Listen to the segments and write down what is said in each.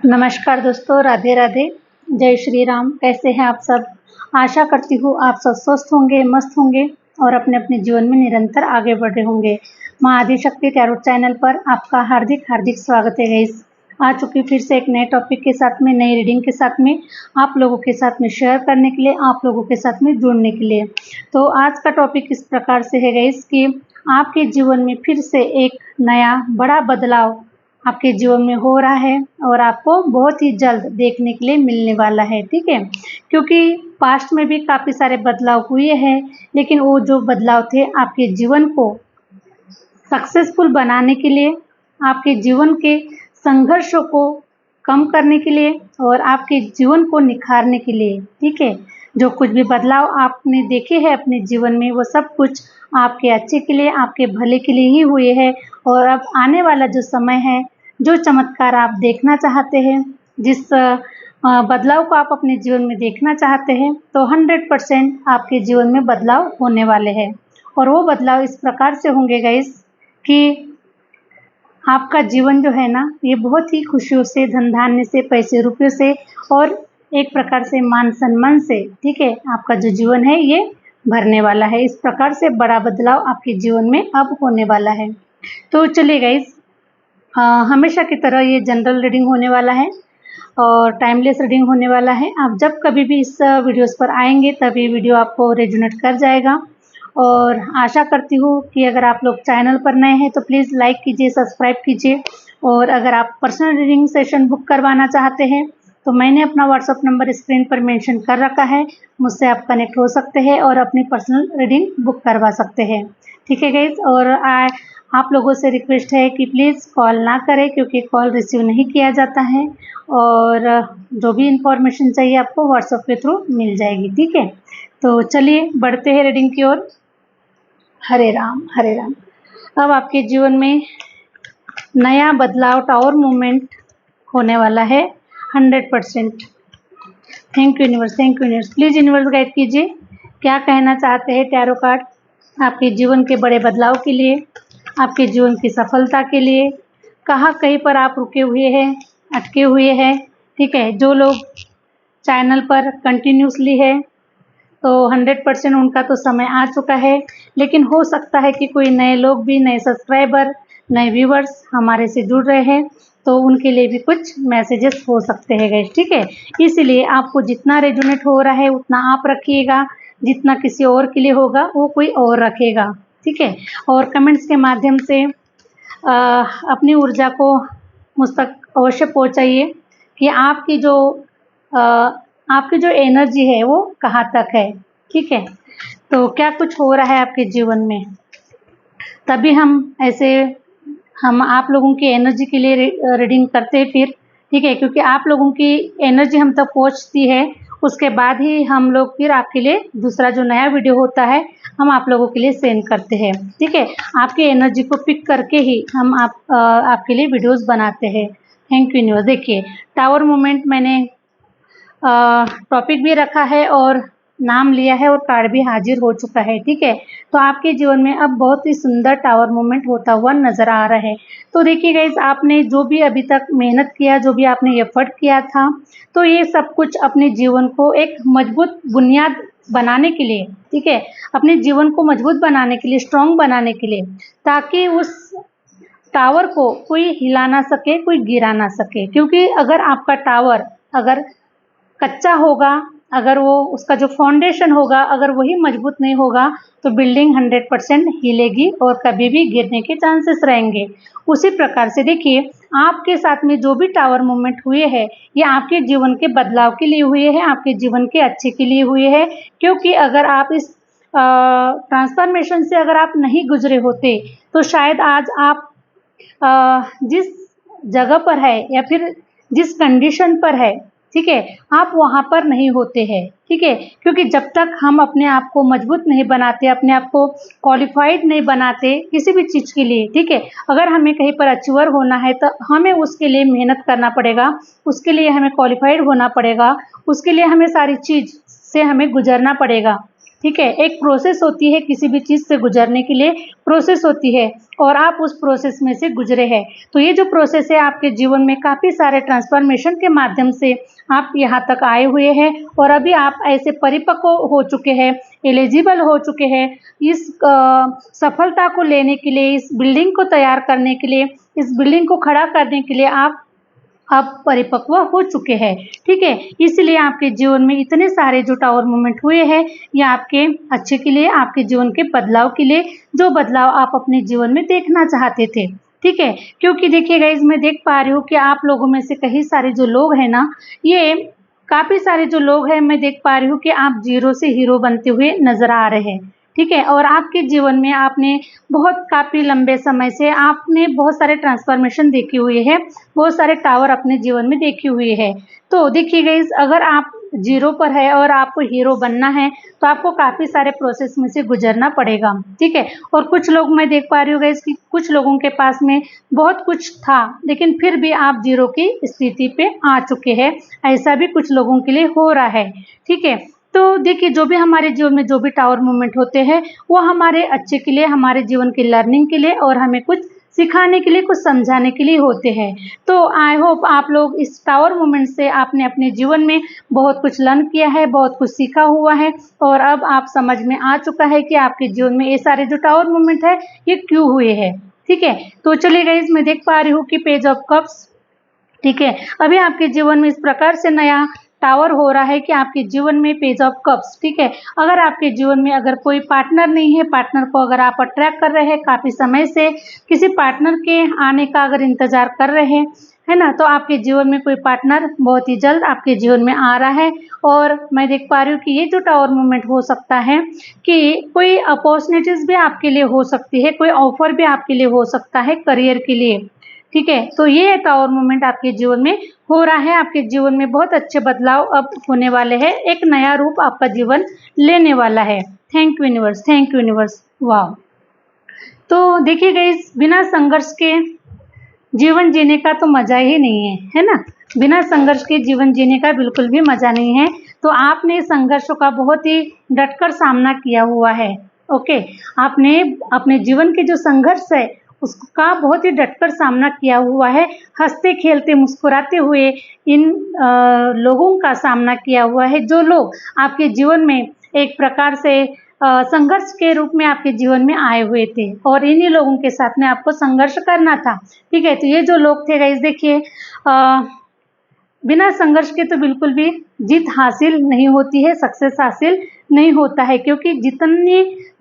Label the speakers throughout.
Speaker 1: नमस्कार दोस्तों, राधे राधे, जय श्री राम। कैसे हैं आप सब? आशा करती हूँ आप सब स्वस्थ होंगे, मस्त होंगे और अपने अपने जीवन में निरंतर आगे बढ़ रहे होंगे। माँ आदिशक्ति टैरोट चैनल पर आपका हार्दिक हार्दिक स्वागत है गाइस। आ चुकी फिर से एक नए टॉपिक के साथ में, नई रीडिंग के साथ में, आप लोगों के साथ में शेयर करने के लिए, आप लोगों के साथ में जुड़ने के लिए। तो आज का टॉपिक इस प्रकार से है गाइस कि आपके जीवन में फिर से एक नया बड़ा बदलाव आपके जीवन में हो रहा है और आपको बहुत ही जल्द देखने के लिए मिलने वाला है। ठीक है, क्योंकि पास्ट में भी काफ़ी सारे बदलाव हुए हैं, लेकिन वो जो बदलाव थे आपके जीवन को सक्सेसफुल बनाने के लिए, आपके जीवन के संघर्षों को कम करने के लिए और आपके जीवन को निखारने के लिए। ठीक है, जो कुछ भी बदलाव आपने देखे हैं अपने जीवन में, वो सब कुछ आपके अच्छे के लिए, आपके भले के लिए ही हुए हैं। और अब आने वाला जो समय है, जो चमत्कार आप देखना चाहते हैं, जिस बदलाव को आप अपने जीवन में देखना चाहते हैं, तो 100% आपके जीवन में बदलाव होने वाले हैं। और वो बदलाव इस प्रकार से होंगे गाइस कि आपका जीवन जो है ना, ये बहुत ही खुशियों से, धन धान्य से, पैसे रुपयों से और एक प्रकार से मान सम्मान से, ठीक है, आपका जो जीवन है ये भरने वाला है। इस प्रकार से बड़ा बदलाव आपके जीवन में अब होने वाला है। तो चलिए गाइस, हमेशा की तरह ये जनरल रीडिंग होने वाला है और टाइमलेस रीडिंग होने वाला है। आप जब कभी भी इस वीडियोस पर आएंगे तभी वीडियो आपको रेजोनेट कर जाएगा। और आशा करती हूँ कि अगर आप लोग चैनल पर नए हैं तो प्लीज़ लाइक कीजिए, सब्सक्राइब कीजिए। और अगर आप पर्सनल रीडिंग सेशन बुक करवाना चाहते हैं तो मैंने अपना व्हाट्सअप नंबर स्क्रीन पर मेंशन कर रखा है, मुझसे आप कनेक्ट हो सकते हैं और अपनी पर्सनल रीडिंग बुक करवा सकते हैं। ठीक है गाइस, और आप लोगों से रिक्वेस्ट है कि प्लीज़ कॉल ना करें, क्योंकि कॉल रिसीव नहीं किया जाता है और जो भी इंफॉर्मेशन चाहिए आपको व्हाट्सएप के थ्रू मिल जाएगी। ठीक है, तो चलिए बढ़ते हैं रीडिंग की ओर। हरे राम हरे राम। अब आपके जीवन में नया बदलाव, टावर मूवमेंट होने वाला है 100%। Thank you universe, thank you universe. Please universe guide कीजिए, क्या कहना चाहते हैं टैरो कार्ड आपके जीवन के बड़े बदलाव के लिए, आपके जीवन की सफलता के लिए। कहाँ कहीं पर आप रुके हुए हैं, अटके हुए हैं। ठीक है, जो लोग चैनल पर कंटिन्यूसली है तो 100% उनका तो समय आ चुका है, लेकिन हो सकता है कि कोई नए लोग भी, नए सब्सक्राइबर, नए व्यूवर्स हमारे से जुड़ रहे हैं, तो उनके लिए भी कुछ मैसेजेस हो सकते हैं गाइस। ठीक है, इसलिए आपको जितना रेजोनेट हो रहा है उतना आप रखिएगा, जितना किसी और के लिए होगा वो कोई और रखेगा। ठीक है, और कमेंट्स के माध्यम से अपनी ऊर्जा को मुझ तक अवश्य पहुंचाइए कि आपकी जो एनर्जी है वो कहाँ तक है। ठीक है, तो क्या कुछ हो रहा है आपके जीवन में, तभी हम आप लोगों की एनर्जी के लिए रीडिंग करते हैं फिर। ठीक है, क्योंकि आप लोगों की एनर्जी हम तक पहुंचती है, उसके बाद ही हम लोग फिर आपके लिए दूसरा जो नया वीडियो होता है हम आप लोगों के लिए सेंड करते हैं। ठीक है, आपकी एनर्जी को पिक करके ही हम आपके लिए वीडियोस बनाते हैं। Thank you news. देखिए, टावर मूवमेंट मैंने टॉपिक भी रखा है और नाम लिया है और कार्ड भी हाजिर हो चुका है। ठीक है, तो आपके जीवन में अब बहुत ही सुंदर टावर मूवमेंट होता हुआ नजर आ रहा है। तो देखिए गाइस, आपने जो भी अभी तक मेहनत किया, जो भी आपने एफर्ट किया था, तो ये सब कुछ अपने जीवन को एक मजबूत बुनियाद बनाने के लिए, ठीक है, अपने जीवन को मजबूत बनाने के लिए, स्ट्रांग बनाने के लिए, ताकि उस टावर को कोई हिला ना सके, कोई गिरा ना सके। क्योंकि अगर आपका टावर अगर कच्चा होगा, अगर वो उसका जो फाउंडेशन होगा अगर वही मजबूत नहीं होगा तो बिल्डिंग 100% हिलेगी और कभी भी गिरने के चांसेस रहेंगे। उसी प्रकार से देखिए, आपके साथ में जो भी टावर मूवमेंट हुए हैं ये आपके जीवन के बदलाव के लिए हुए हैं, आपके जीवन के अच्छे के लिए हुए हैं। क्योंकि अगर आप इस ट्रांसफॉर्मेशन से अगर आप नहीं गुजरे होते तो शायद आज आप जिस जगह पर है या फिर जिस कंडीशन पर है, ठीक है, आप वहाँ पर नहीं होते हैं। ठीक है, क्योंकि जब तक हम अपने आप को मजबूत नहीं बनाते, अपने आप को क्वालिफाइड नहीं बनाते किसी भी चीज़ के लिए, ठीक है, अगर हमें कहीं पर अचीवर होना है तो हमें उसके लिए मेहनत करना पड़ेगा, उसके लिए हमें क्वालिफाइड होना पड़ेगा, उसके लिए हमें सारी चीज़ से हमें गुजरना पड़ेगा। ठीक है, एक प्रोसेस होती है, किसी भी चीज़ से गुजरने के लिए प्रोसेस होती है और आप उस प्रोसेस में से गुजरे हैं। तो ये जो प्रोसेस है आपके जीवन में काफ़ी सारे ट्रांसफॉर्मेशन के माध्यम से आप यहाँ तक आए हुए हैं और अभी आप ऐसे परिपक्व हो चुके हैं, एलिजिबल हो चुके हैं इस सफलता को लेने के लिए, इस बिल्डिंग को तैयार करने के लिए, इस बिल्डिंग को खड़ा करने के लिए आप परिपक्व हो चुके हैं, ठीक है। इसलिए आपके जीवन में इतने सारे जो टावर मूवमेंट हुए हैं, ये आपके अच्छे के लिए, आपके जीवन के बदलाव के लिए, जो बदलाव आप अपने जीवन में देखना चाहते थे, ठीक है। क्योंकि देखिए गाइस, मैं देख पा रही हूँ कि आप लोगों में से कई सारे जो लोग हैं ना, ये काफ़ी सारे जो लोग हैं, मैं देख पा रही हूँ कि आप ज़ीरो से हीरो बनते हुए नज़र आ रहे हैं, ठीक है। और आपके जीवन में आपने बहुत काफ़ी लंबे समय से आपने बहुत सारे ट्रांसफॉर्मेशन देखे हुए हैं, बहुत सारे टावर अपने जीवन में देखे हुए हैं। तो देखिए गाइस, अगर आप ज़ीरो पर है और आपको हीरो बनना है, तो आपको काफ़ी सारे प्रोसेस में से गुजरना पड़ेगा, ठीक है। और कुछ लोग, मैं देख पा रही हूँ गाइस कि कुछ लोगों के पास में बहुत कुछ था, लेकिन फिर भी आप ज़ीरो की स्थिति पे आ चुके हैं। ऐसा भी कुछ लोगों के लिए हो रहा है, ठीक है। तो देखिए, जो भी हमारे जीवन में जो भी टावर मूवमेंट होते हैं, वो हमारे अच्छे के लिए, हमारे जीवन की लर्निंग के लिए और हमें कुछ सिखाने के लिए, कुछ समझाने के लिए होते हैं। तो आई होप आप लोग इस टावर मूवमेंट से आपने अपने जीवन में बहुत कुछ लर्न किया है, बहुत कुछ सीखा हुआ है और अब आप समझ में आ चुका है कि आपके जीवन में ये सारे जो टावर मूवमेंट है, ये क्यों हुए हैं, ठीक है। तो चलिए गाइस, मैं देख पा रही हूँ कि पेज ऑफ कप्स, ठीक है, अभी आपके जीवन में इस प्रकार से नया टावर हो रहा है कि आपके जीवन में पेज ऑफ कप्स, ठीक है। अगर आपके जीवन में अगर कोई पार्टनर नहीं है, पार्टनर को अगर आप अट्रैक्ट कर रहे हैं काफ़ी समय से, किसी पार्टनर के आने का अगर इंतजार कर रहे हैं, है ना, तो आपके जीवन में कोई पार्टनर बहुत ही जल्द आपके जीवन में आ रहा है। और मैं देख पा रही हूँ कि ये जो टावर मूवमेंट हो सकता है कि कोई अपॉर्चुनिटीज़ भी आपके लिए हो सकती है, कोई ऑफर भी आपके लिए हो सकता है करियर के लिए, ठीक है। तो ये टावर मूवमेंट आपके जीवन में हो रहा है, आपके जीवन में बहुत अच्छे बदलाव अब होने वाले हैं, एक नया रूप आपका जीवन लेने वाला है। Thank you universe, thank you universe, वाह। तो देखिए गाइस, बिना संघर्ष के जीवन जीने का तो मजा ही नहीं है ना। बिना संघर्ष के जीवन जीने का बिल्कुल भी मजा नहीं है। तो आपने संघर्षों का बहुत ही डटकर सामना किया हुआ है, ओके। आपने अपने जीवन के जो संघर्ष है उसका बहुत ही डटकर सामना किया हुआ है, हंसते खेलते मुस्कुराते हुए इन लोगों का सामना किया हुआ है, जो लोग आपके जीवन में एक प्रकार से संघर्ष के रूप में आपके जीवन में आए हुए थे और इन्हीं लोगों के साथ में आपको संघर्ष करना था, ठीक है। तो ये जो लोग थे गाइस, देखिए, बिना संघर्ष के तो बिल्कुल भी जीत हासिल नहीं होती है, सक्सेस हासिल नहीं होता है, क्योंकि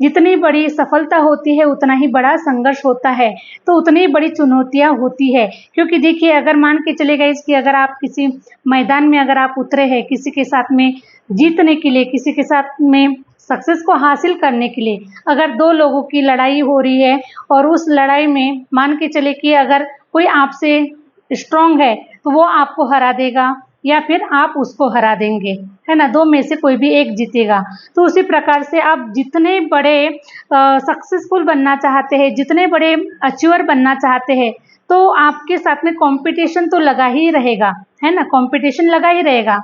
Speaker 1: जितनी बड़ी सफलता होती है उतना ही बड़ा संघर्ष होता है, तो उतनी बड़ी चुनौतियां होती है। क्योंकि देखिए, अगर मान के चले गए कि अगर आप किसी मैदान में अगर आप उतरे हैं किसी के साथ में जीतने के लिए, किसी के साथ में सक्सेस को हासिल करने के लिए, अगर दो लोगों की लड़ाई हो रही है और उस लड़ाई में मान के चले कि अगर कोई आपसे स्ट्रांग है तो वो आपको हरा देगा या फिर आप उसको हरा देंगे, है ना, दो में से कोई भी एक जीतेगा। तो उसी प्रकार से आप जितने बड़े सक्सेसफुल बनना चाहते हैं, जितने बड़े अचीवर बनना चाहते हैं, तो आपके साथ में कंपटीशन तो लगा ही रहेगा, है ना, कंपटीशन लगा ही रहेगा।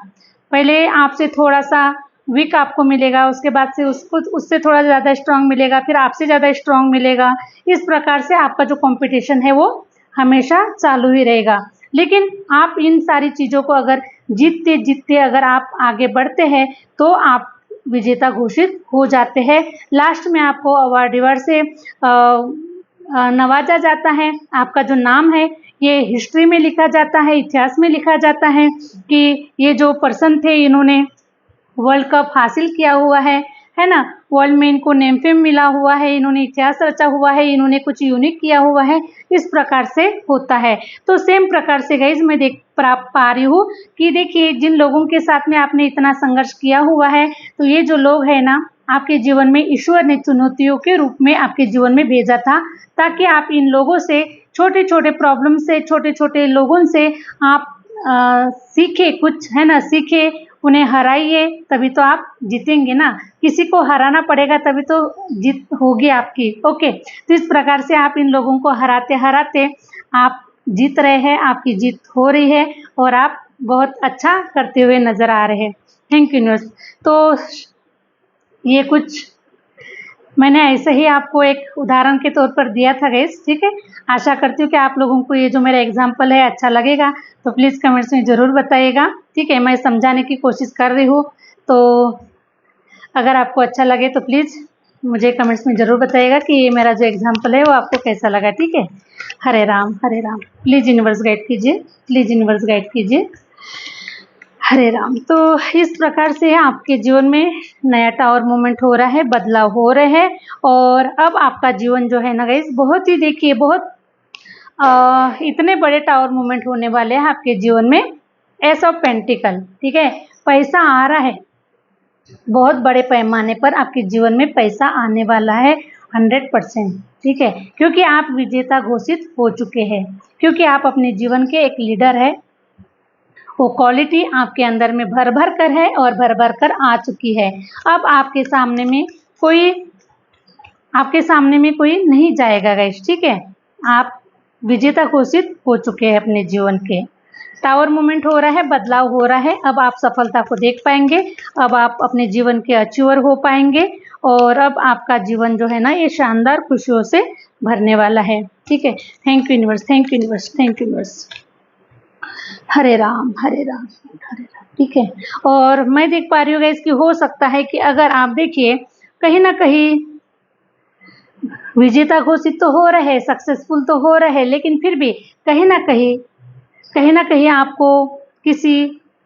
Speaker 1: पहले आपसे थोड़ा सा वीक आपको मिलेगा, उसके बाद से उससे थोड़ा ज़्यादा स्ट्रांग मिलेगा, फिर आपसे ज़्यादा स्ट्रांग मिलेगा। इस प्रकार से आपका जो कंपटीशन है वो हमेशा चालू ही रहेगा। लेकिन आप इन सारी चीज़ों को अगर जीतते जीतते अगर आप आगे बढ़ते हैं तो आप विजेता घोषित हो जाते हैं। लास्ट में आपको अवार्ड से नवाजा जाता है, आपका जो नाम है ये हिस्ट्री में लिखा जाता है, इतिहास में लिखा जाता है कि ये जो पर्सन थे इन्होंने वर्ल्ड कप हासिल किया हुआ है ना, वर्ल्ड में इनको नेम फेम मिला हुआ है, इन्होंने इतिहास रचा हुआ है, इन्होंने कुछ यूनिक किया हुआ है, इस प्रकार से होता है। तो सेम प्रकार से गाइज मैं देख पा रही हूँ कि देखिए, जिन लोगों के साथ में आपने इतना संघर्ष किया हुआ है, तो ये जो लोग है ना, आपके जीवन में ईश्वर ने चुनौतियों के रूप में आपके जीवन में भेजा था, ताकि आप इन लोगों से, छोटे छोटे प्रॉब्लम से, छोटे छोटे लोगों से आप सीखे कुछ, है ना, सीखे, उन्हें हराइए, तभी तो आप जीतेंगे ना। किसी को हराना पड़ेगा तभी तो जीत होगी आपकी, ओके। तो इस प्रकार से आप इन लोगों को हराते हराते आप जीत रहे हैं, आपकी जीत हो रही है और आप बहुत अच्छा करते हुए नजर आ रहे हैं। Thank you universe. तो ये कुछ मैंने ऐसे ही आपको एक उदाहरण के तौर पर दिया था गाइस, ठीक है। आशा करती हूँ कि आप लोगों को ये जो मेरा एग्जाम्पल है अच्छा लगेगा, तो प्लीज़ कमेंट्स में ज़रूर बताइएगा, ठीक है। मैं समझाने की कोशिश कर रही हूँ, तो अगर आपको अच्छा लगे तो प्लीज़ मुझे कमेंट्स में ज़रूर बताइएगा कि ये मेरा जो एग्जाम्पल है वो आपको कैसा लगा, ठीक है। हरे Ram, Hare Ram. Please universe guide कीजिए, प्लीज़ यूनिवर्स गाइड कीजिए। हरे राम। तो इस प्रकार से आपके जीवन में नया टावर मूवमेंट हो रहा है, बदलाव हो रहे हैं, और अब आपका जीवन जो है ना गाइस, बहुत ही देखिए बहुत इतने बड़े टावर मूवमेंट होने वाले हैं आपके जीवन में। एस ऑफ पेंटिकल, ठीक है। पैसा आ रहा है, बहुत बड़े पैमाने पर आपके जीवन में पैसा आने वाला है 100%, ठीक है। क्योंकि आप विजेता घोषित हो चुके हैं, क्योंकि आप अपने जीवन के एक लीडर है। वो क्वालिटी आपके अंदर में भर भर कर है और भर भर कर आ चुकी है। अब आपके सामने में कोई नहीं जाएगा गाइस, ठीक है। आप विजेता घोषित हो चुके हैं अपने जीवन के। टावर मूवमेंट हो रहा है, बदलाव हो रहा है। अब आप सफलता को देख पाएंगे, अब आप अपने जीवन के अचीवर हो पाएंगे, और अब आपका जीवन जो है ना ये शानदार खुशियों से भरने वाला है, ठीक है। Thank you universe, thank you universe, thank you universe. Hare Ram, Hare Ram, Hare Ram, ठीक है। और मैं देख पा रही हूँ गाइस कि हो सकता है कि अगर आप देखिए कहीं ना कहीं विजेता घोषित तो हो रहे, सक्सेसफुल तो हो रहे, लेकिन फिर भी कहीं ना कहीं आपको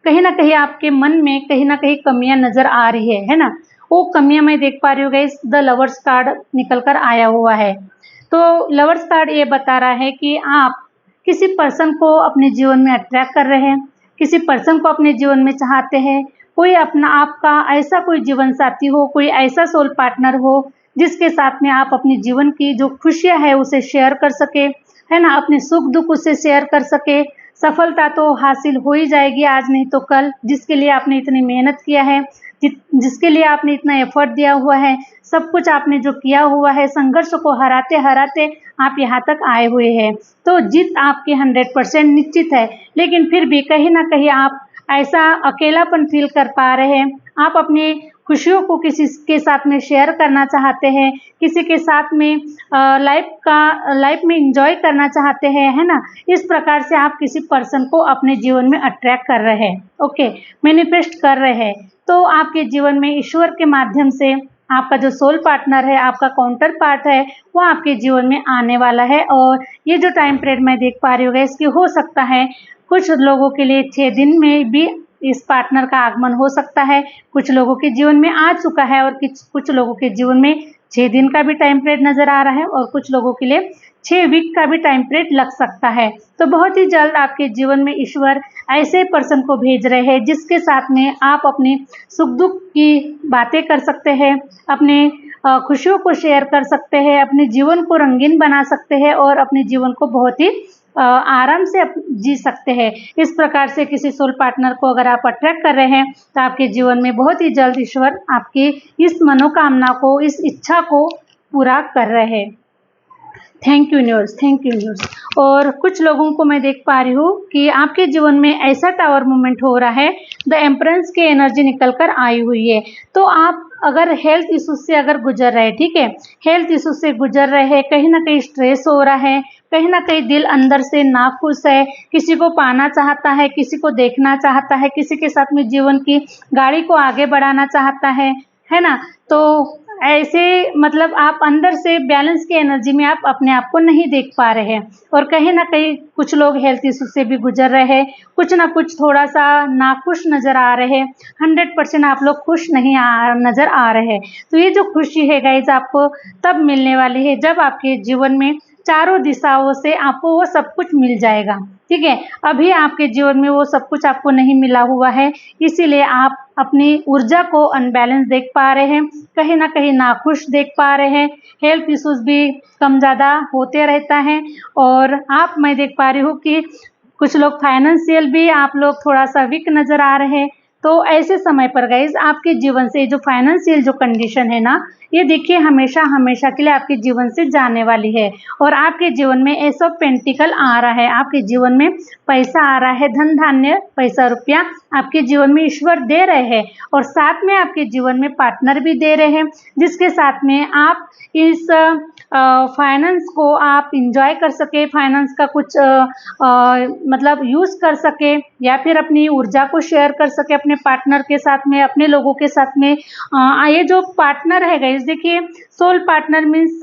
Speaker 1: कहीं ना कहीं आपके मन में कहीं ना कहीं कमियां नजर आ रही है ना। वो कमियां मैं देख पा रही हूँ गाइस, द लवर्स कार्ड निकल कर आया हुआ है। तो लवर्स कार्ड ये बता रहा है कि आप किसी पर्सन को अपने जीवन में अट्रैक्ट कर रहे हैं, किसी पर्सन को अपने जीवन में चाहते हैं। कोई अपना आपका ऐसा कोई जीवन साथी हो, कोई ऐसा सोल पार्टनर हो जिसके साथ में आप अपने जीवन की जो खुशियां है उसे शेयर कर सके, है ना। अपने सुख दुख उससे शेयर कर सके। सफलता तो हासिल हो ही जाएगी आज नहीं तो कल, जिसके लिए आपने इतनी मेहनत किया है, जिसके लिए आपने इतना एफर्ट दिया हुआ है, सब कुछ आपने जो किया हुआ है, संघर्ष को हराते हराते आप यहाँ तक आए हुए हैं। तो जीत आपकी 100% निश्चित है, लेकिन फिर भी कहीं ना कहीं आप ऐसा अकेलापन फील कर पा रहे हैं। आप अपनी खुशियों को किसी के साथ में शेयर करना चाहते हैं, किसी के साथ में लाइफ में एंजॉय करना चाहते हैं, है ना। इस प्रकार से आप किसी पर्सन को अपने जीवन में अट्रैक्ट कर रहे हैं, ओके, मैनिफेस्ट कर रहे हैं। तो आपके जीवन में ईश्वर के माध्यम से आपका जो सोल पार्टनर है, आपका काउंटर पार्ट है, वो आपके जीवन में आने वाला है। और ये जो टाइम पीरियड मैं देख पा रही हूँ इसकी हो सकता है कुछ लोगों के लिए 6 दिन में भी इस पार्टनर का आगमन हो सकता है, कुछ लोगों के जीवन में आ चुका है, और कुछ लोगों के जीवन में 6 दिन का भी टाइम पीरियड नजर आ रहा है, और कुछ लोगों के लिए 6 वीक का भी टाइम पीरियड लग सकता है। तो बहुत ही जल्द आपके जीवन में ईश्वर ऐसे पर्सन को भेज रहे हैं जिसके साथ में आप अपने सुख दुख की बातें कर सकते हैं, अपने खुशियों को शेयर कर सकते हैं, अपने जीवन को रंगीन बना सकते हैं, और अपने जीवन को बहुत ही आराम से जी सकते हैं। इस प्रकार से किसी सोल पार्टनर को अगर आप अट्रैक्ट कर रहे हैं तो आपके जीवन में बहुत ही जल्द ईश्वर आपकी इस मनोकामना को, इस इच्छा को पूरा कर रहे हैं। Thank you universe, thank you universe. और कुछ लोगों को मैं देख पा रही हूँ कि आपके जीवन में ऐसा टावर मूवमेंट हो रहा है, द एम्परेंस की एनर्जी निकल कर आई हुई है। तो आप अगर हेल्थ इशू से अगर गुजर रहे, ठीक है, हेल्थ इशू से गुजर रहे हैं, कहीं ना कहीं स्ट्रेस हो रहा है, कहीं ना कहीं दिल अंदर से नाखुश है, किसी को पाना चाहता है, किसी को देखना चाहता है, किसी के साथ में जीवन की गाड़ी को आगे बढ़ाना चाहता है ना। तो ऐसे मतलब आप अंदर से बैलेंस की एनर्जी में आप अपने आप को नहीं देख पा रहे हैं, और कहीं ना कहीं कुछ लोग हेल्थ इशू से भी गुजर रहे हैं, कुछ ना कुछ थोड़ा सा नाखुश नजर आ रहे हैं, 100% आप लोग खुश नहीं नजर आ रहे हैं। तो ये जो खुशी है गाइज आपको तब मिलने वाली है जब आपके जीवन में चारों दिशाओं से आपको वो सब कुछ मिल जाएगा, ठीक है। अभी आपके जीवन में वो सब कुछ आपको नहीं मिला हुआ है, इसीलिए आप अपनी ऊर्जा को अनबैलेंस देख पा रहे हैं, कहीं ना कहीं नाखुश देख पा रहे हैं, हेल्थ इश्यूज भी कम ज़्यादा होते रहता है। और मैं देख पा रही हूँ कि कुछ लोग फाइनेंशियल भी आप लोग थोड़ा सा वीक नज़र आ रहे हैं, तो ऐसे समय पर गाइज आपके जीवन से जो फाइनेंशियल जो कंडीशन है ना, ये देखिए हमेशा हमेशा के लिए आपके जीवन से जाने वाली है। और आपके जीवन में एस ऑफ पेंटिकल आ रहा है, आपके जीवन में पैसा आ रहा है, धन धान्य पैसा रुपया आपके जीवन में ईश्वर दे रहे हैं। और साथ में आपके जीवन में पार्टनर भी दे रहे हैं, जिसके साथ में आप इस फाइनेंस को आप इंजॉय कर सके, फाइनेंस का कुछ मतलब यूज़ कर सके, या फिर अपनी ऊर्जा को शेयर कर सके अपने पार्टनर के साथ में, अपने लोगों के साथ में। ये जो पार्टनर है गाइस, देखिए सोल पार्टनर मीन्स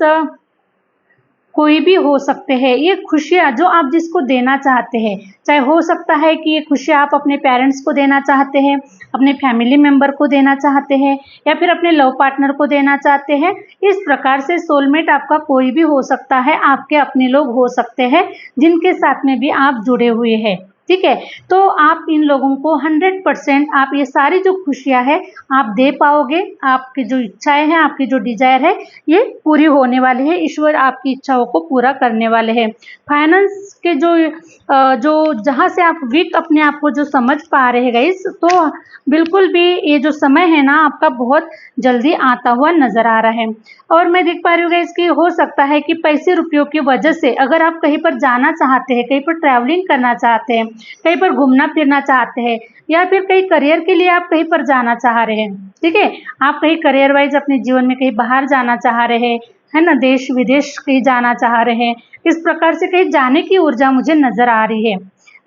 Speaker 1: कोई भी हो सकते हैं। ये खुशियाँ जो आप जिसको देना चाहते हैं, चाहे हो सकता है कि ये खुशियाँ आप अपने पेरेंट्स को देना चाहते हैं, अपने फैमिली मेम्बर को देना चाहते हैं, या फिर अपने लव पार्टनर को देना चाहते हैं। इस प्रकार से सोलमेट आपका कोई भी हो सकता है, आपके अपने लोग हो सकते हैं जिनके साथ में भी आप जुड़े हुए हैं, ठीक है। तो आप इन लोगों को 100% आप ये सारी जो खुशियाँ है आप दे पाओगे। आपकी जो इच्छाएं हैं, आपकी जो डिजायर है, ये पूरी होने वाली है। ईश्वर आपकी इच्छाओं को पूरा करने वाले हैं। फाइनेंस के जो जहाँ से आप वीक अपने आप को जो समझ पा रहे हैं गाइस, तो बिल्कुल भी ये जो समय है ना आपका बहुत जल्दी आता हुआ नजर आ रहा है। और मैं देख पा रही हूँ गाइस कि हो सकता है कि पैसे रुपयों की वजह से अगर आप कहीं पर जाना चाहते हैं, कहीं पर ट्रैवलिंग करना चाहते हैं, कहीं पर घूमना फिरना चाहते हैं, या फिर कहीं करियर के लिए आप कहीं पर जाना चाह रहे हैं, ठीक है, आप कहीं करियर वाइज अपने जीवन में कहीं बाहर जाना चाह रहे हैं, है ना, देश विदेश कहीं जाना चाह रहे हैं, इस प्रकार से कहीं जाने की ऊर्जा मुझे नजर आ रही है।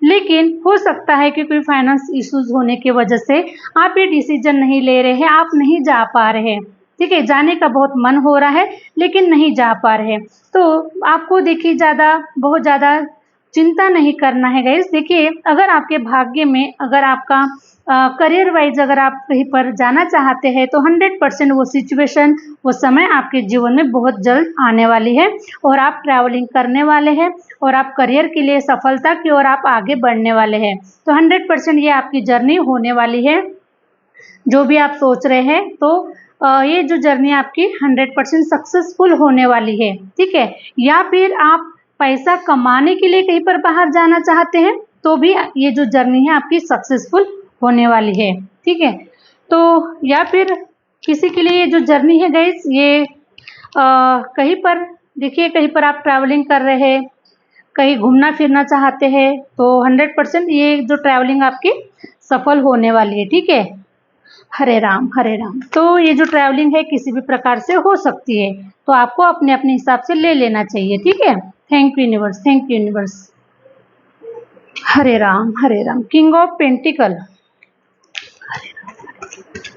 Speaker 1: लेकिन हो सकता है कि कोई फाइनेंस इश्यूज होने की वजह से आप ये डिसीजन नहीं ले रहे हैं, आप नहीं जा पा रहे हैं, ठीक है, जाने का बहुत मन हो रहा है लेकिन नहीं जा पा रहे हैं। तो आपको देखिए बहुत ज़्यादा चिंता नहीं करना है गाइस। देखिए अगर आपके भाग्य में अगर आपका करियर वाइज अगर आप कहीं पर जाना चाहते हैं तो 100% वो सिचुएशन, वो समय आपके जीवन में बहुत जल्द आने वाली है, और आप ट्रैवलिंग करने वाले हैं, और आप करियर के लिए सफलता की ओर आप आगे बढ़ने वाले हैं। तो 100% ये आपकी जर्नी होने वाली है, जो भी आप सोच रहे हैं। तो ये जो जर्नी आपकी 100% सक्सेसफुल होने वाली है, ठीक है। या फिर आप पैसा कमाने के लिए कहीं पर बाहर जाना चाहते हैं तो भी ये जो जर्नी है आपकी सक्सेसफुल होने वाली है, ठीक है। तो या फिर किसी के लिए ये जो जर्नी है गाइस, ये कहीं पर देखिए, कहीं पर आप ट्रैवलिंग कर रहे हैं, कहीं घूमना फिरना चाहते हैं, तो 100% ये जो ट्रैवलिंग आपकी सफल होने वाली है, ठीक है। हरे राम हरे राम। तो ये जो ट्रैवलिंग है किसी भी प्रकार से हो सकती है, तो आपको अपने अपने हिसाब से ले लेना चाहिए, ठीक है। Thank you universe, thank you universe. Hare Ram Hare Ram. King of pentacle,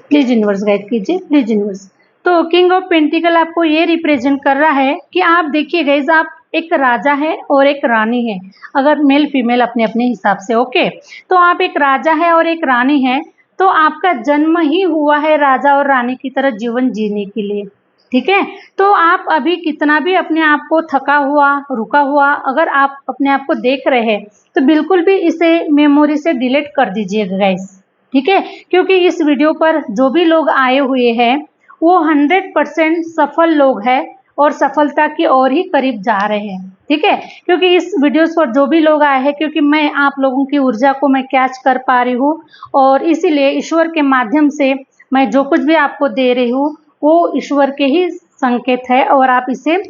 Speaker 1: please universe guide कीजिए, प्लीज यूनिवर्स। तो किंग ऑफ पेंटिकल आपको ये रिप्रेजेंट कर रहा है कि आप देखिए गाइज, आप एक राजा है और एक रानी है, अगर मेल फीमेल अपने अपने हिसाब से, ओके। तो आप एक राजा है और एक रानी है, तो आपका जन्म ही हुआ है राजा और रानी की तरह जीवन जीने के लिए, ठीक है। तो आप अभी कितना भी अपने आप को थका हुआ रुका हुआ अगर आप अपने आप को देख रहे हैं, तो बिल्कुल भी इसे मेमोरी से डिलीट कर दीजिएगा गाइस, ठीक है। क्योंकि इस वीडियो पर जो भी लोग आए हुए हैं वो 100% सफल लोग हैं और सफलता की ओर ही करीब जा रहे हैं, ठीक है। क्योंकि इस वीडियोस पर जो भी लोग आए हैं, क्योंकि मैं आप लोगों की ऊर्जा को मैं कैच कर पा रही हूँ, और इसीलिए ईश्वर के माध्यम से मैं जो कुछ भी आपको दे रही हूँ वो ईश्वर के ही संकेत है, और आप इसे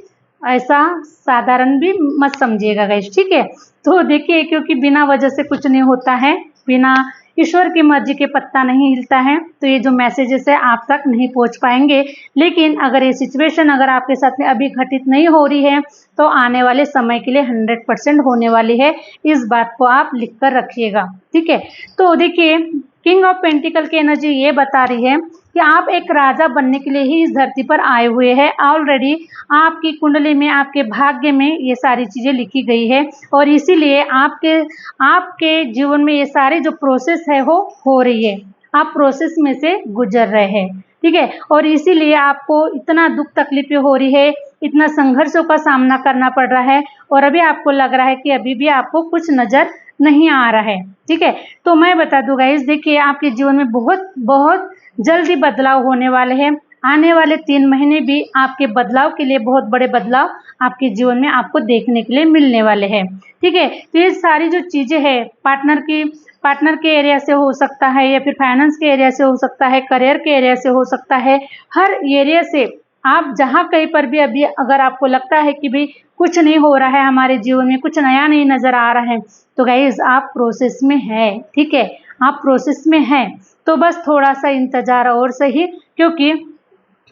Speaker 1: ऐसा साधारण भी मत समझिएगा गाइस, ठीक है। तो देखिए, क्योंकि बिना वजह से कुछ नहीं होता है, बिना ईश्वर की मर्जी के पत्ता नहीं हिलता है, तो ये जो मैसेजेस है आप तक नहीं पहुंच पाएंगे। लेकिन अगर ये सिचुएशन अगर आपके साथ में अभी घटित नहीं हो रही है, तो आने वाले समय के लिए 100% होने वाली है, इस बात को आप लिख कर रखिएगा, ठीक है। तो देखिए, किंग ऑफ पेंटिकल की एनर्जी ये बता रही है कि आप एक राजा बनने के लिए ही इस धरती पर आए हुए हैं। ऑलरेडी आपकी कुंडली में, आपके भाग्य में ये सारी चीज़ें लिखी गई है, और इसीलिए आपके जीवन में ये सारी जो प्रोसेस है वो हो रही है, आप प्रोसेस में से गुजर रहे हैं, ठीक है। और इसीलिए आपको इतना दुख तकलीफें हो रही है, इतना संघर्षों का सामना करना पड़ रहा है, और अभी आपको लग रहा है कि अभी भी आपको कुछ नज़र नहीं आ रहा है, ठीक है। तो मैं बता दूं गाइस, देखिए आपके जीवन में बहुत बहुत जल्दी बदलाव होने वाले हैं। आने वाले 3 महीने भी आपके बदलाव के लिए, बहुत बड़े बदलाव आपके जीवन में आपको देखने के लिए मिलने वाले हैं। ठीक है, तो ये सारी जो चीज़ें हैं पार्टनर के एरिया से हो सकता है, या फिर फाइनेंस के एरिया से हो सकता है, करियर के एरिया से हो सकता है, हर एरिया से आप जहाँ कहीं पर भी अभी अगर आपको लगता है कि भाई कुछ नहीं हो रहा है, हमारे जीवन में कुछ नया नहीं नज़र आ रहा है, तो गाइज आप प्रोसेस में है। ठीक है, आप प्रोसेस में हैं, तो बस थोड़ा सा इंतजार और सही, क्योंकि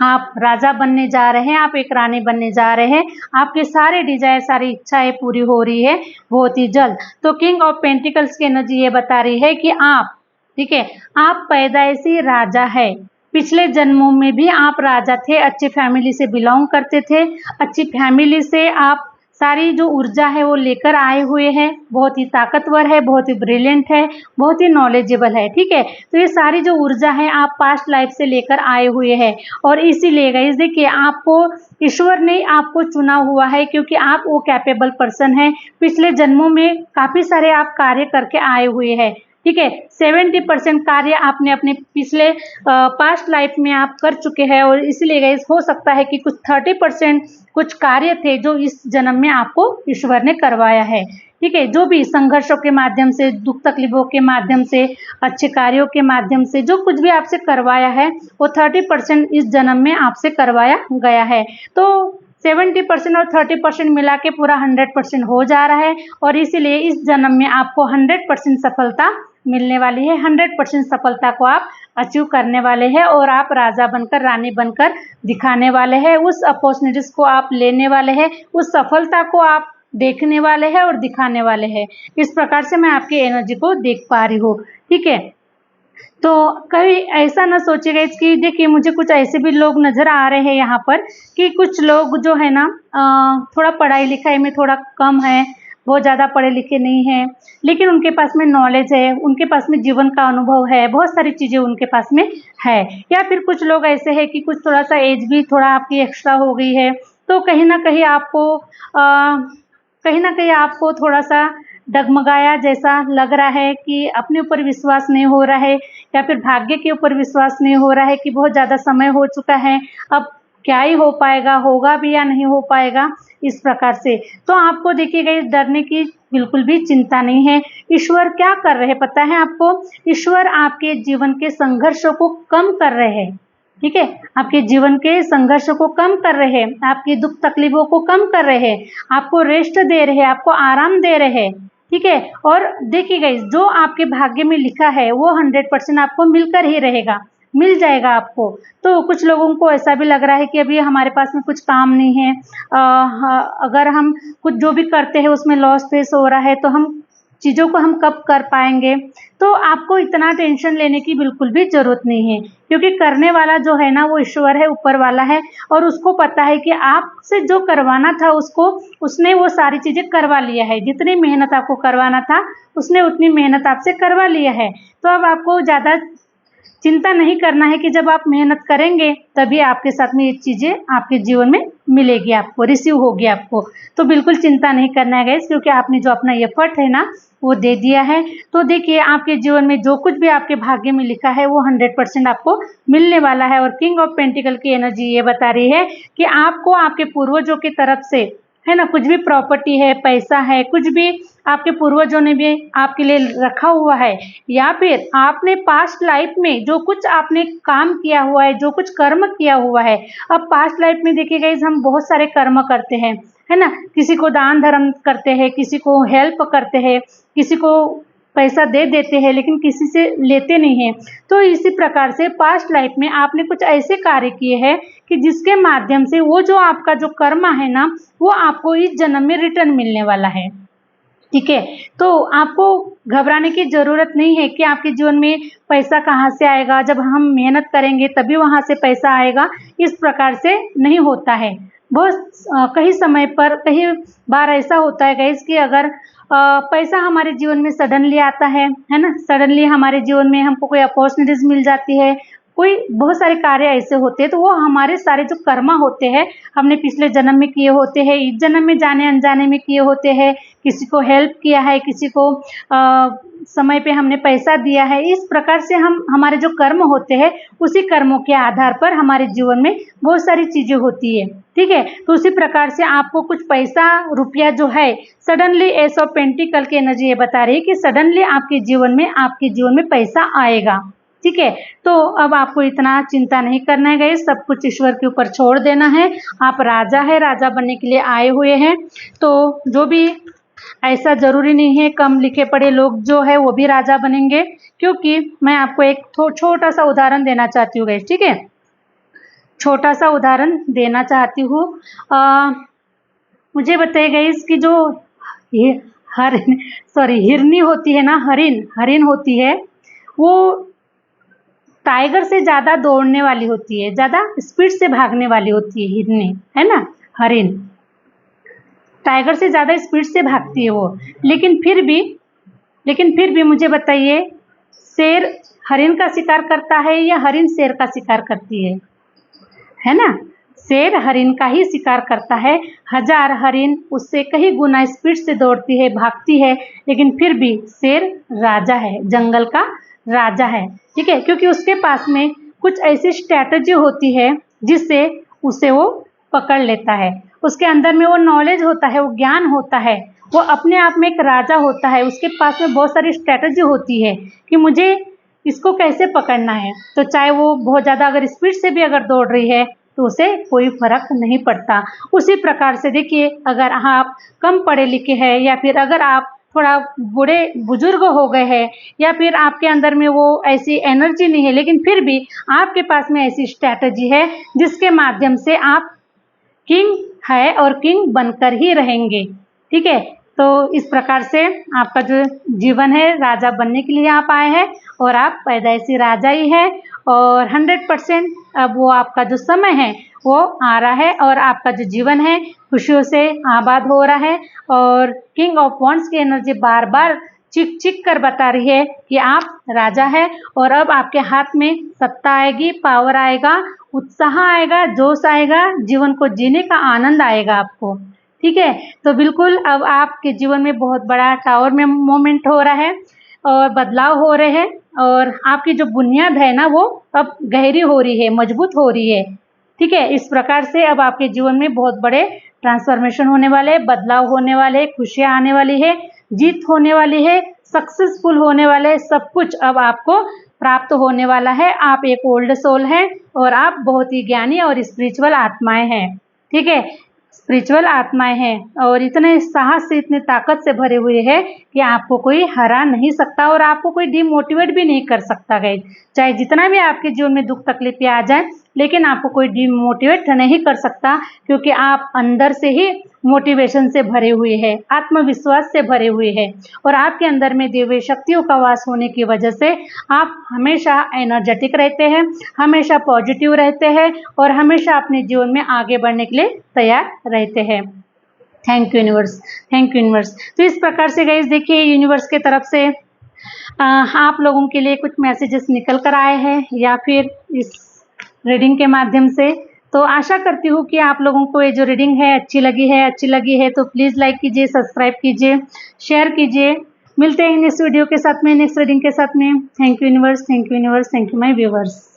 Speaker 1: आप राजा बनने जा रहे हैं, आप एक रानी बनने जा रहे हैं, आपके सारे डिजायर, सारी इच्छाएं पूरी हो रही है बहुत ही जल्द। तो किंग ऑफ पेंटिकल्स की एनर्जी ये बता रही है कि आप, ठीक है, आप पैदाइशी राजा है। पिछले जन्मों में भी आप राजा थे, अच्छी फैमिली से बिलोंग करते थे, अच्छी फैमिली से आप सारी जो ऊर्जा है वो लेकर आए हुए हैं, बहुत ही ताकतवर है, बहुत ही ब्रिलियंट है, बहुत ही नॉलेजेबल है। ठीक है, तो ये सारी जो ऊर्जा है आप पास्ट लाइफ से लेकर आए हुए हैं, और इसीलिए गाइस देखिए आपको ईश्वर ने आपको चुना हुआ है, क्योंकि आप वो कैपेबल पर्सन हैं। पिछले जन्मों में काफ़ी सारे आप कार्य करके आए हुए हैं। ठीक है, 70% कार्य आपने अपने पिछले पास्ट लाइफ में आप कर चुके हैं, और इसलिए गाइस हो सकता है कि कुछ 30% कुछ कार्य थे जो इस जन्म में आपको ईश्वर ने करवाया है। ठीक है, जो भी संघर्षों के माध्यम से, दुख तकलीफों के माध्यम से, अच्छे कार्यों के माध्यम से जो कुछ भी आपसे करवाया है, वो 30% इस जन्म में आपसे करवाया गया है। तो 70% और 30% मिला के पूरा 100% हो जा रहा है, और इसीलिए इस जन्म में आपको 100% सफलता मिलने वाली है। 100% सफलता को आप अचीव करने वाले हैं, और आप राजा बनकर, रानी बनकर दिखाने वाले हैं। उस अपॉर्चुनिटीज को आप लेने वाले हैं, उस सफलता को आप देखने वाले हैं और दिखाने वाले हैं। इस प्रकार से मैं आपकी एनर्जी को देख पा रही हूँ। ठीक है, तो कभी ऐसा ना सोचिएगा कि देखिए मुझे कुछ ऐसे भी लोग नज़र आ रहे हैं यहाँ पर, कि कुछ लोग जो है ना थोड़ा पढ़ाई लिखाई में थोड़ा कम है, बहुत ज़्यादा पढ़े लिखे नहीं हैं, लेकिन उनके पास में नॉलेज है, उनके पास में जीवन का अनुभव है, बहुत सारी चीज़ें उनके पास में है। या फिर कुछ लोग ऐसे हैं कि कुछ थोड़ा सा एज भी थोड़ा आपकी एक्स्ट्रा हो गई है, तो कहीं ना कहीं आपको थोड़ा सा डगमगाया जैसा लग रहा है, कि अपने ऊपर विश्वास नहीं हो रहा है, या फिर भाग्य के ऊपर विश्वास नहीं हो रहा है, कि बहुत ज़्यादा समय हो चुका है, अब क्या ही हो पाएगा, होगा भी या नहीं हो पाएगा, इस प्रकार से। तो आपको देखिएगा इस डरने की बिल्कुल भी चिंता नहीं है। ईश्वर क्या कर रहे हैं पता है आपको? ईश्वर आपके जीवन के संघर्षों को कम कर रहे हैं। ठीक है, आपके जीवन के संघर्षों को कम कर रहे हैं, आपकी दुख तकलीफों को कम कर रहे हैं, आपको रेस्ट दे रहे हैं, आपको आराम दे रहे हैं। ठीक है, और देखिए गाइस, जो आपके भाग्य में लिखा है वो 100% आपको मिलकर ही रहेगा, मिल जाएगा आपको। तो कुछ लोगों को ऐसा भी लग रहा है कि अभी हमारे पास में कुछ काम नहीं है, अगर हम कुछ जो भी करते हैं उसमें लॉस फेस हो रहा है, तो हम चीज़ों को हम कब कर पाएंगे। तो आपको इतना टेंशन लेने की बिल्कुल भी ज़रूरत नहीं है, क्योंकि करने वाला जो है ना वो ईश्वर है, ऊपर वाला है, और उसको पता है कि आपसे जो करवाना था उसने वो सारी चीज़ें करवा लिया है। जितनी मेहनत आपको करवाना था उसने उतनी मेहनत आपसे करवा लिया है। तो अब आपको ज़्यादा चिंता नहीं करना है, कि जब आप मेहनत करेंगे तभी आपके साथ में ये चीज़ें आपके जीवन में मिलेगी, आपको रिसीव होगी आपको। तो बिल्कुल चिंता नहीं करना है गाइस, क्योंकि आपने जो अपना एफर्ट है ना वो दे दिया है। तो देखिए आपके जीवन में जो कुछ भी आपके भाग्य में लिखा है वो 100% आपको मिलने वाला है। और किंग ऑफ पेंटिकल की एनर्जी ये बता रही है कि आपको आपके पूर्वजों की तरफ से, है ना, कुछ भी प्रॉपर्टी है, पैसा है, कुछ भी आपके पूर्वजों ने भी आपके लिए रखा हुआ है, या फिर आपने पास्ट लाइफ में जो कुछ आपने काम किया हुआ है, जो कुछ कर्म किया हुआ है। अब पास्ट लाइफ में देखिए गाइस, हम बहुत सारे कर्म करते हैं, है ना, किसी को दान धर्म करते हैं, किसी को हेल्प करते हैं, किसी को पैसा दे देते हैं, लेकिन किसी से लेते नहीं हैं। तो इसी प्रकार से पास्ट लाइफ में आपने कुछ ऐसे कार्य किए हैं कि जिसके माध्यम से वो जो आपका जो कर्म है ना वो आपको इस जन्म में रिटर्न मिलने वाला है। ठीक है, तो आपको घबराने की ज़रूरत नहीं है कि आपके जीवन में पैसा कहाँ से आएगा, जब हम मेहनत करेंगे तभी वहाँ से पैसा आएगा, इस प्रकार से नहीं होता है। बहुत कई समय पर कई बार ऐसा होता है गाइस कि अगर पैसा हमारे जीवन में सडनली आता है ना, सडनली हमारे जीवन में हमको कोई अपॉर्चुनिटीज़ मिल जाती है, कोई बहुत सारे कार्य ऐसे होते हैं, तो वो हमारे सारे जो कर्म होते हैं हमने पिछले जन्म में किए होते हैं, इस जन्म में जाने अनजाने में किए होते हैं, किसी को हेल्प किया है, किसी को समय पे हमने पैसा दिया है, इस प्रकार से हम हमारे जो कर्म होते हैं उसी कर्मों के आधार पर हमारे जीवन में बहुत सारी चीजें होती है। ठीक है, तो उसी प्रकार से आपको कुछ पैसा रुपया जो है सडनली एस ऑफ पेंटिकल की एनर्जी ये बता रही है कि सडनली आपके जीवन में पैसा आएगा। ठीक है, तो अब आपको इतना चिंता नहीं करना है गाइस, सब कुछ ईश्वर के ऊपर छोड़ देना है। आप राजा है, राजा बनने के लिए आए हुए हैं, तो जो भी ऐसा जरूरी नहीं है कम लिखे पढ़े लोग जो है वो भी राजा बनेंगे, क्योंकि मैं आपको एक छोटा सा उदाहरण देना चाहती हूँ गाइस। ठीक है, छोटा सा उदाहरण देना चाहती हूँ। मुझे बताइए गाइस कि जो हिरनी होती है ना, हरिन होती है, वो टाइगर से ज्यादा दौड़ने वाली होती है, ज्यादा स्पीड से भागने वाली होती है हिरनी, है ना। हरिन टाइगर से ज्यादा स्पीड से भागती है वो, लेकिन फिर भी मुझे बताइए, शेर हरिन का शिकार करता है या हरिन शेर का शिकार करती है ना। शेर हरिन का ही शिकार करता है, 1000 हरिन उससे कई गुना स्पीड से दौड़ती है, भागती है, लेकिन फिर भी शेर राजा है, जंगल का राजा है। ठीक है, क्योंकि उसके पास में कुछ ऐसी स्ट्रैटेजी होती है जिससे उसे वो पकड़ लेता है, उसके अंदर में वो नॉलेज होता है, वो ज्ञान होता है, वो अपने आप में एक राजा होता है, उसके पास में बहुत सारी स्ट्रैटेजी होती है कि मुझे इसको कैसे पकड़ना है। तो चाहे वो बहुत ज़्यादा अगर स्पीड से भी अगर दौड़ रही है तो उसे कोई फर्क नहीं पड़ता। उसी प्रकार से देखिए, अगर आप कम पढ़े लिखे हैं या फिर अगर आप थोड़ा बूढ़े बुजुर्ग हो गए हैं या फिर आपके अंदर में वो ऐसी एनर्जी नहीं है, लेकिन फिर भी आपके पास में ऐसी स्ट्रैटेजी है जिसके माध्यम से आप किंग है और किंग बनकर ही रहेंगे। ठीक है, तो इस प्रकार से आपका जो जीवन है राजा बनने के लिए आप आए हैं और आप पैदाइशी राजा ही है, और 100% अब वो आपका जो समय है वो आ रहा है और आपका जो जीवन है खुशियों से आबाद हो रहा है। और किंग ऑफ वॉन्ड्स की एनर्जी बार बार चिक चिक कर बता रही है कि आप राजा है, और अब आपके हाथ में सत्ता आएगी, पावर आएगा, उत्साह आएगा, जोश आएगा, जीवन को जीने का आनंद आएगा आपको। ठीक है, तो बिल्कुल अब आपके जीवन में बहुत बड़ा टावर में मोमेंट हो रहा है और बदलाव हो रहे हैं, और आपकी जो बुनियाद है ना वो अब गहरी हो रही है, मजबूत हो रही है। ठीक है, इस प्रकार से अब आपके जीवन में बहुत बड़े ट्रांसफॉर्मेशन होने वाले, बदलाव होने वाले, खुशियाँ आने वाली है, जीत होने वाली है, सक्सेसफुल होने वाले, सब कुछ अब आपको प्राप्त होने वाला है। आप एक ओल्ड सोल हैं और आप बहुत ही ज्ञानी और स्पिरिचुअल आत्माएं हैं। ठीक है, स्पिरिचुअल आत्माएं हैं और इतने साहस से, इतने ताकत से भरे हुए हैं कि आपको कोई हरा नहीं सकता और आपको कोई डिमोटिवेट भी नहीं कर सकता गाइस। चाहे जितना भी आपके जीवन में दुख तकलीफें आ जाए, लेकिन आपको कोई डिमोटिवेट नहीं कर सकता, क्योंकि आप अंदर से ही मोटिवेशन से भरे हुए हैं, आत्मविश्वास से भरे हुए हैं, और आपके अंदर में दिव्य शक्तियों का वास होने की वजह से आप हमेशा एनर्जेटिक रहते हैं, हमेशा पॉजिटिव रहते हैं और हमेशा अपने जीवन में आगे बढ़ने के लिए तैयार रहते हैं। Thank you universe, thank you universe. तो इस प्रकार से गाइस देखिए, यूनिवर्स के तरफ से आप लोगों के लिए कुछ मैसेजेस निकल कर आए हैं या फिर इस रीडिंग के माध्यम से। तो आशा करती हूँ कि आप लोगों को ये जो रीडिंग है अच्छी लगी है तो प्लीज़ लाइक कीजिए, सब्सक्राइब कीजिए, शेयर कीजिए। मिलते हैं नेक्स्ट वीडियो के साथ में, नेक्स्ट रीडिंग के साथ में। Thank you universe, thank you universe, thank you my viewers.